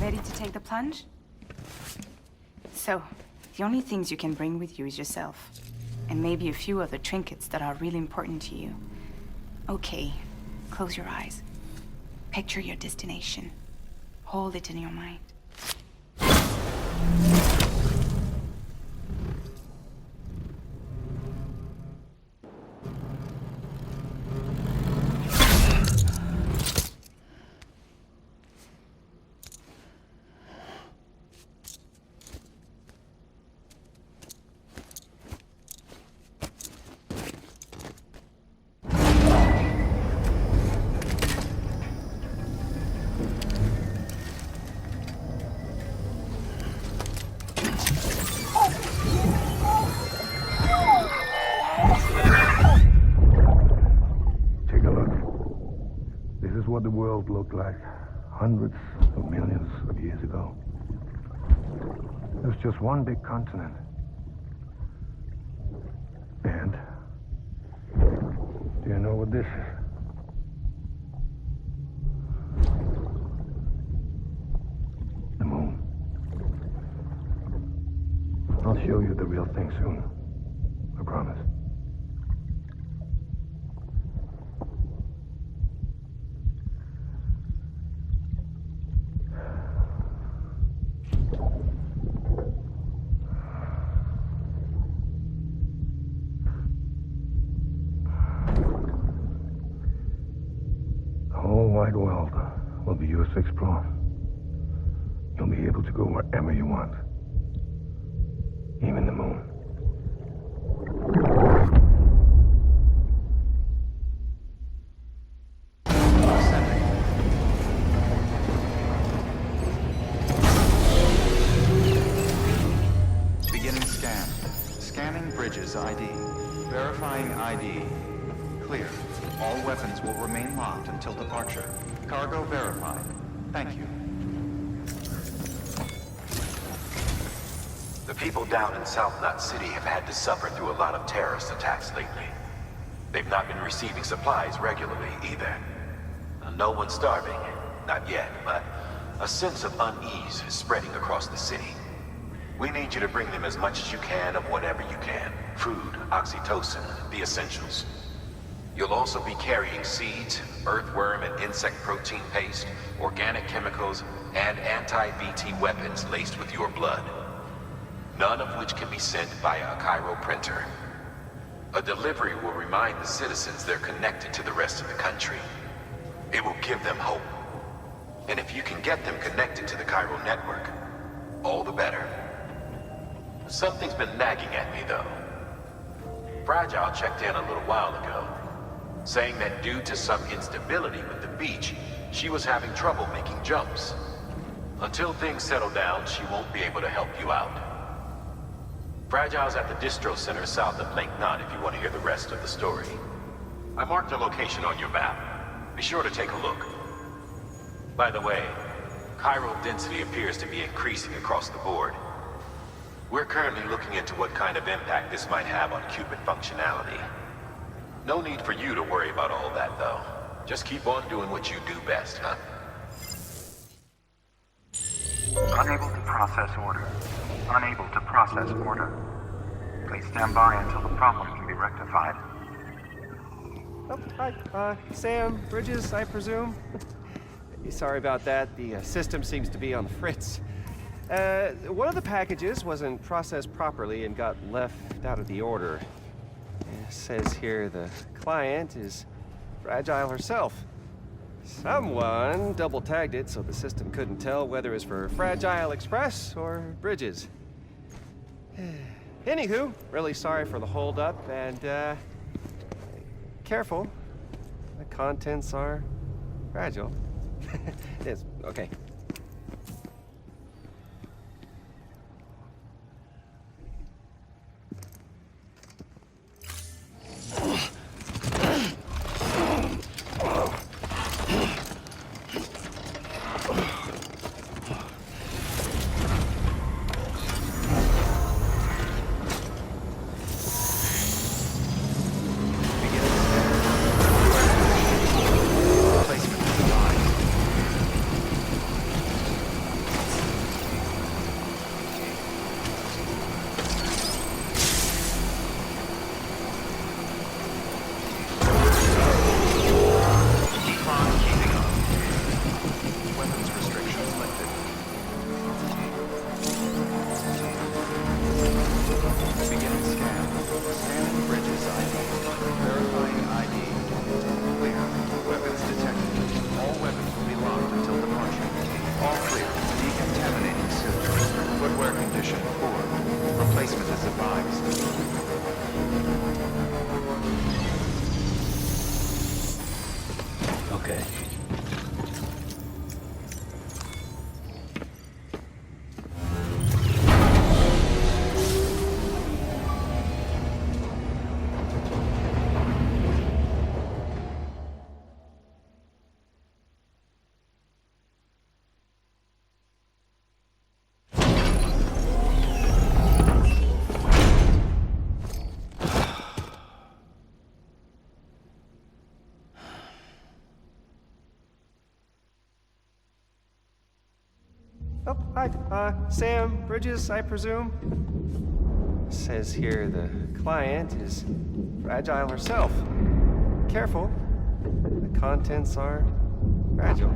Ready to take the plunge? So, the only things you can bring with you is yourself. And maybe a few other trinkets that are really important to you. Okay, close your eyes. Picture your destination. Hold it in your mind. What the world looked like hundreds of millions of years ago. It was just one big continent. And do you know what this is? The moon. I'll show you the real thing soon. I promise. Wide world will be yours to explore. You'll be able to go wherever you want. Even the moon. Beginning scan. Scanning bridges ID. Verifying ID. Clear. All weapons will remain locked until departure. Cargo verified. Thank you. The people down in South Knot City have had to suffer through a lot of terrorist attacks lately. They've not been receiving supplies regularly either. No one's starving, not yet, but a sense of unease is spreading across the city. We need you to bring them as much as you can of whatever you can. Food, oxytocin, the essentials. You'll also be carrying seeds, earthworm and insect protein paste, organic chemicals, and anti-BT weapons laced with your blood. None of which can be sent via a Cairo printer. A delivery will remind the citizens they're connected to the rest of the country. It will give them hope. And if you can get them connected to the Cairo network, all the better. Something's been nagging at me, though. Fragile checked in a little while ago, saying that due to some instability with the beach, she was having trouble making jumps. Until things settle down, she won't be able to help you out. Fragile's at the distro center south of Lake Knot if you want to hear the rest of the story. I marked her location on your map. Be sure to take a look. By the way, chiral density appears to be increasing across the board. We're currently looking into what kind of impact this might have on Cupid functionality. No need for you to worry about all that, though. Just keep on doing what you do best, huh? Unable to process order. Unable to process order. Please stand by until the problem can be rectified. Oh, hi. Sam, Bridges, I presume? Sorry about that. The system seems to be on the fritz. One of the packages wasn't processed properly and got left out of the order. It says here the client is Fragile herself. Someone double-tagged it so the system couldn't tell whether it was for Fragile Express or Bridges. Anywho, really sorry for the hold-up, and, careful. The contents are fragile. Yes, okay. Oh, hi. Sam, Bridges, I presume? Says here the client is fragile herself. Careful. The contents are fragile.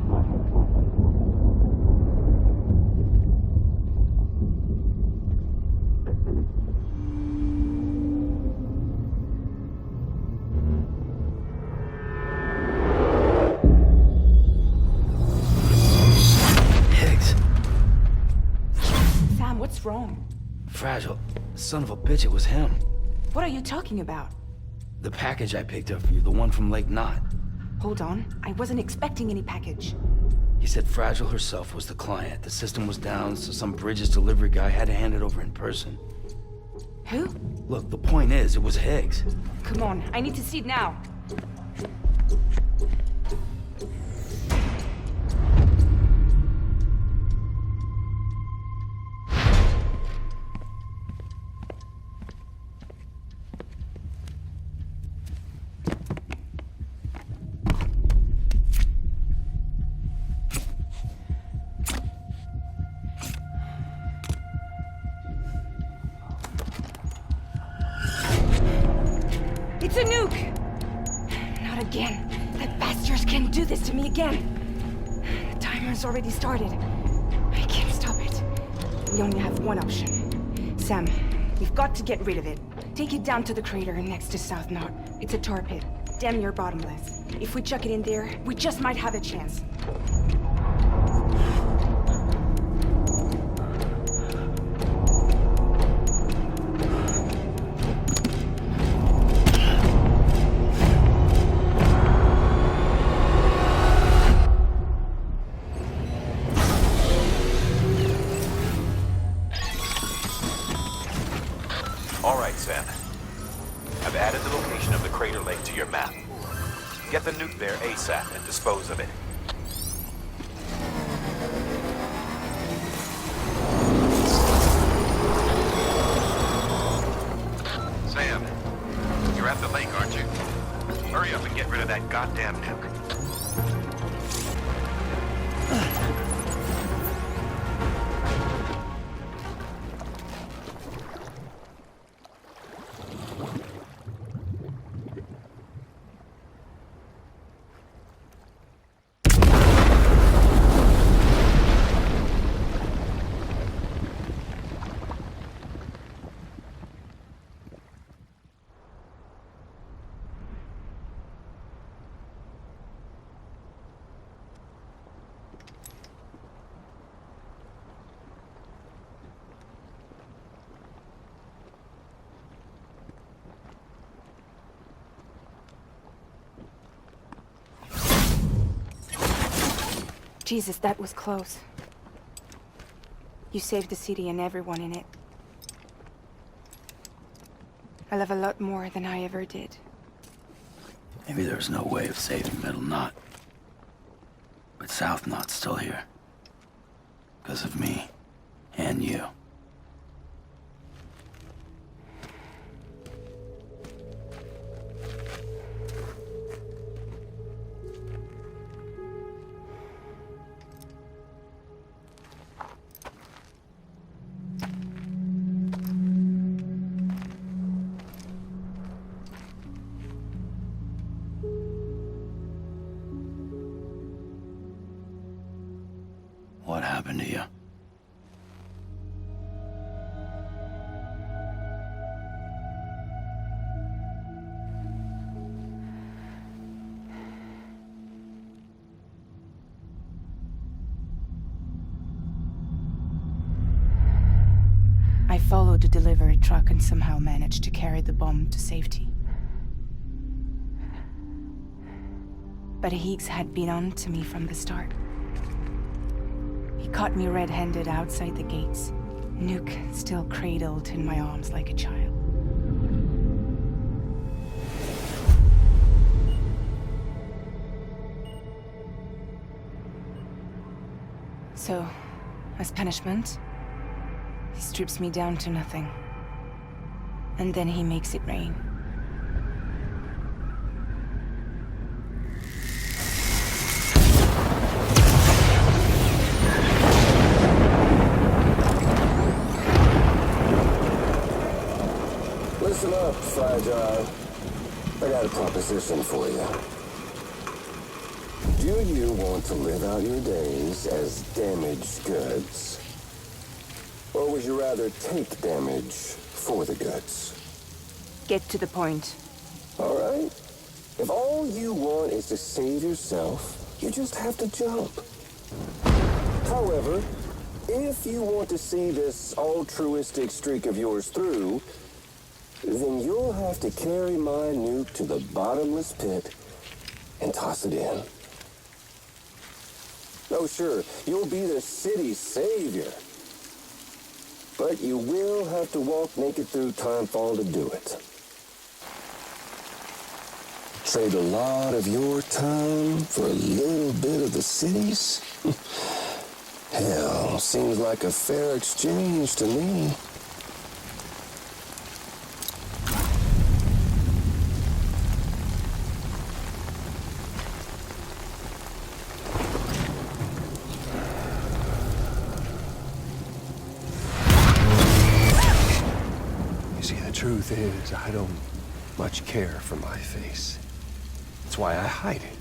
What's wrong? Fragile. Son of a bitch, it was him. What are you talking about? The package I picked up for you, the one from Lake Knot. Hold on. I wasn't expecting any package. He said Fragile herself was the client. The system was down, so some Bridges delivery guy had to hand it over in person. Who? Look, the point is, it was Higgs. Come on, I need to see it now. It's a nuke! Not again. That bastards can't do this to me again. The timer's already started. I can't stop it. We only have one option. Sam, we've got to get rid of it. Take it down to the crater next to South Knot. It's a tar pit. Damn near bottomless. If we chuck it in there, we just might have a chance. Get the nuke there ASAP and dispose of it. Sam, you're at the lake, aren't you? Hurry up and get rid of that goddamn nuke. Jesus, that was close. You saved the city and everyone in it. I love a lot more than I ever did. Maybe there's no way of saving Middle Knot. But South Knot's still here. Because of me. And you. What happened to you? I followed the delivery truck and somehow managed to carry the bomb to safety. But Higgs had been on to me from the start. He caught me red-handed outside the gates, nuke still cradled in my arms like a child. So, as punishment, he strips me down to nothing. And then he makes it rain. Fragile. I got a proposition for you. Do you want to live out your days as damaged goods? Or would you rather take damage for the goods? Get to the point. All right. If all you want is to save yourself, you just have to jump. However, if you want to see this altruistic streak of yours through, then you'll have to carry my nuke to the bottomless pit and toss it in. Oh, sure, you'll be the city's savior. But you will have to walk naked through Timefall to do it. Trade a lot of your time for a little bit of the city's? Hell, seems like a fair exchange to me. You see, the truth is, I don't much care for my face. That's why I hide it.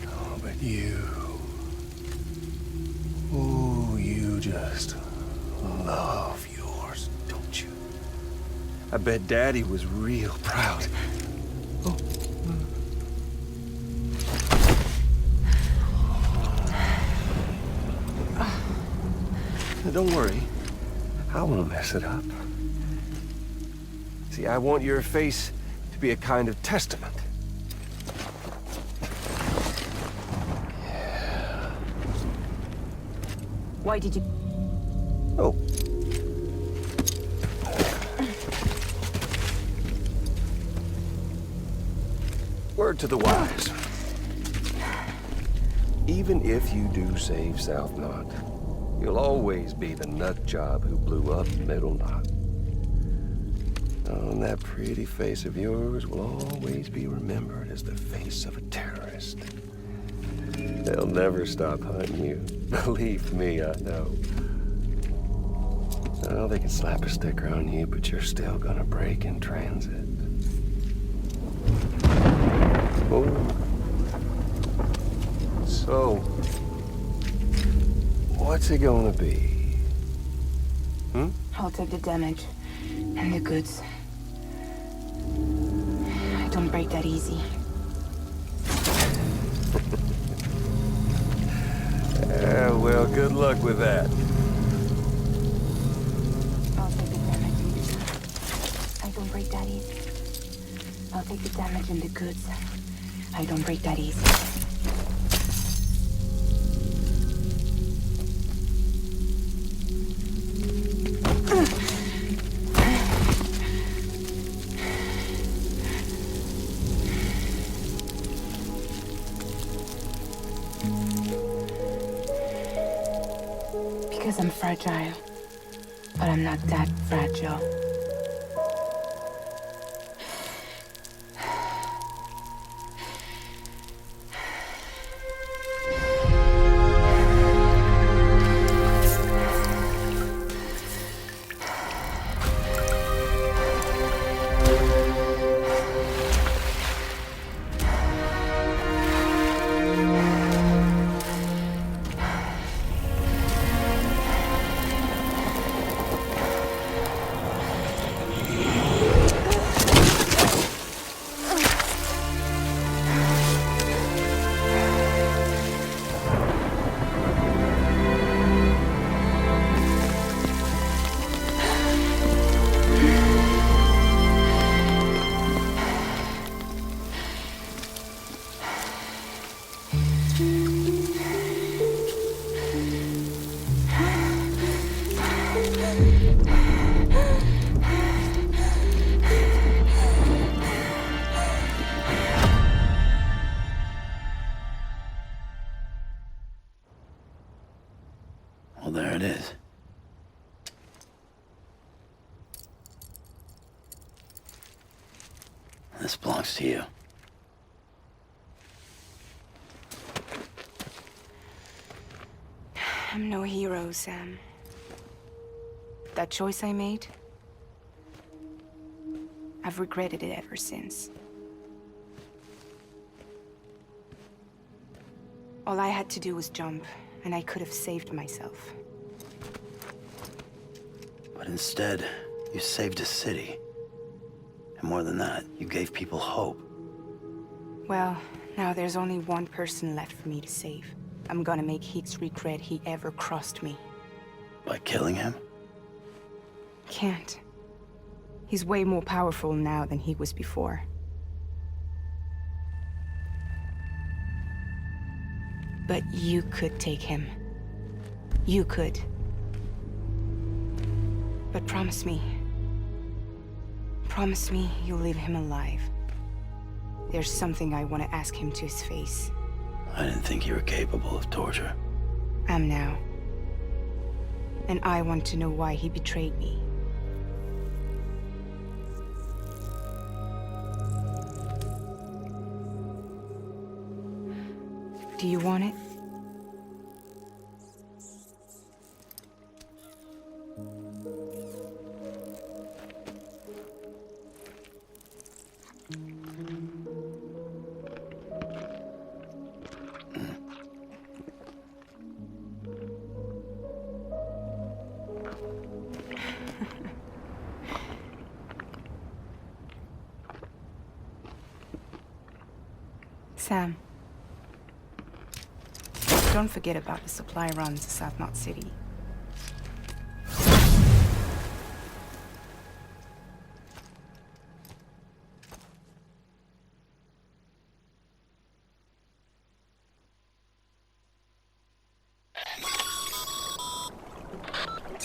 Oh, but you... Ooh, you just love yours, don't you? I bet Daddy was real proud. Oh. Now, don't worry. I won't mess it up. See, I want your face to be a kind of testament. Why did you... Oh. Word to the wise. Even if you do save South Knot, you'll always be the nut job who blew up Middle Knot. Oh, and that pretty face of yours will always be remembered as the face of a terrorist. They'll never stop hunting you. Believe me, I know. Well, they can slap a sticker on you, but you're still gonna break in transit. Oh. So, what's it gonna be? I'll take the damage and the goods. I don't break that easy. Well, good luck with that. I'll take the damage. I don't break that easy. I'll take the damage and the goods. I don't break that easy. Because I'm fragile. But I'm not that fragile. Well, there it is. This belongs to you. I'm no hero, Sam. That choice I made, I've regretted it ever since. All I had to do was jump, and I could have saved myself. But instead, you saved a city. And more than that, you gave people hope. Well, now there's only one person left for me to save. I'm gonna make Higgs regret he ever crossed me. By killing him? Can't. He's way more powerful now than he was before. But you could take him. You could. But promise me. Promise me you'll leave him alive. There's something I want to ask him to his face. I didn't think you were capable of torture. Am now. And I want to know why he betrayed me. Do you want it? Sam. Don't forget about the supply runs to South Knot City.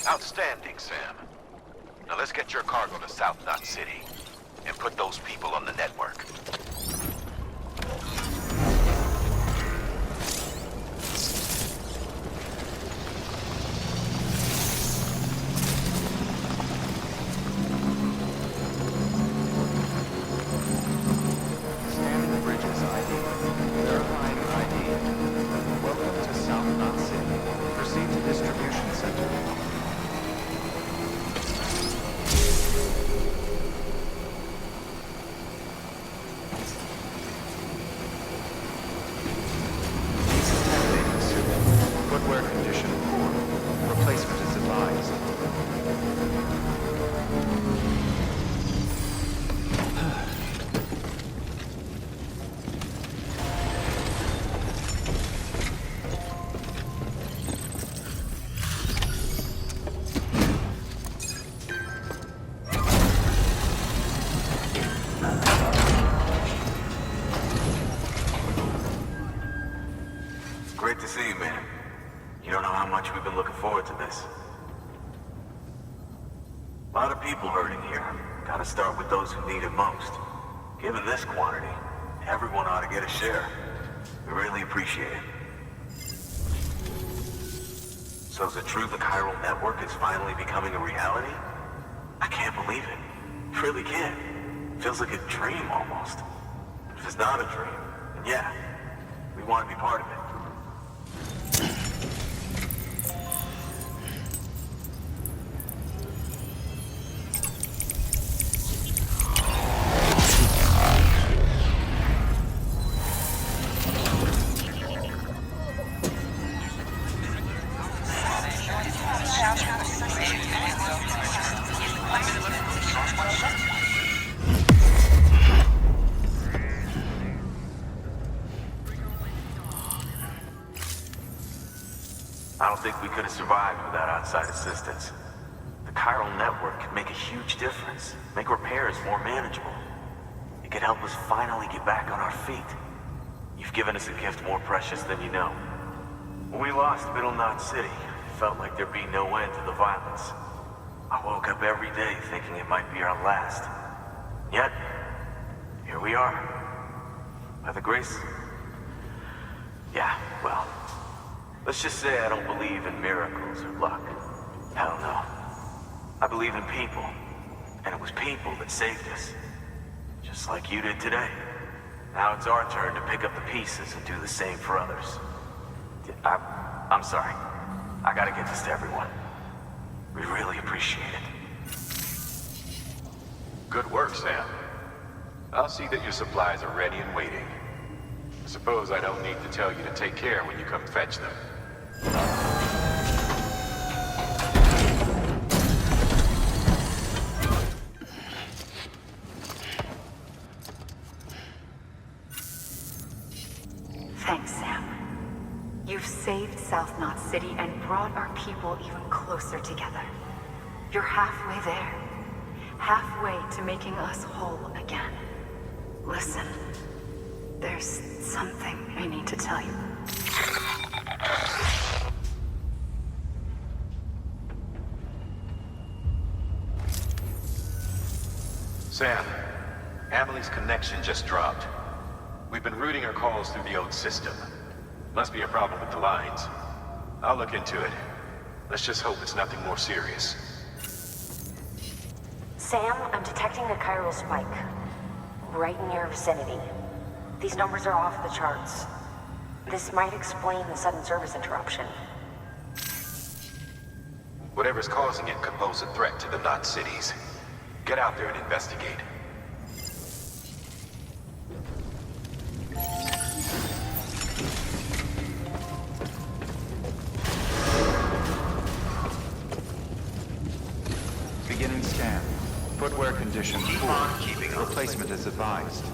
Outstanding, Sam. Now let's get your cargo to South Knot City and put those people on the network. Scanning the bridges ID. Verifying ID. Welcome to South Knot City. Proceed to distribution center. Footwear condition poor. Replacement is advised. Great to see you, man. You don't know how much we've been looking forward to this. A lot of people hurting here. Gotta start with those who need it most. Given this quantity, everyone ought to get a share. We really appreciate it. So is it true the chiral network is finally becoming a reality? I can't believe it. Really can't. Feels like a dream almost. If it's not a dream, then yeah, we want to be part of it. I don't think we could have survived without outside assistance. The chiral network could make a huge difference, make repairs more manageable. It could help us finally get back on our feet. You've given us a gift more precious than you know. When we lost Middle Knot City, it felt like there'd be no end to the violence. I woke up every day thinking it might be our last. Yet, here we are. By the grace... Yeah, well... Let's just say I don't believe in miracles or luck. Hell no. I believe in people. And it was people that saved us. Just like you did today. Now it's our turn to pick up the pieces and do the same for others. I'm sorry. I gotta get this to everyone. We really appreciate it. Good work, Sam. I'll see that your supplies are ready and waiting. I suppose I don't need to tell you to take care when you come fetch them. Thanks, Sam. You've saved South Knot City and brought our people even closer together. You're halfway there. Halfway to making us whole again. Listen, there's something I need to tell you. Sam, Amelie's connection just dropped. We've been routing her calls through the old system. Must be a problem with the lines. I'll look into it. Let's just hope it's nothing more serious. Sam, I'm detecting a chiral spike. Right in your vicinity. These numbers are off the charts. This might explain the sudden service interruption. Whatever's causing it could pose a threat to the Knot cities. Get out there and investigate. Beginning scan. Footwear condition poor. Keeping on. Replacement is advised.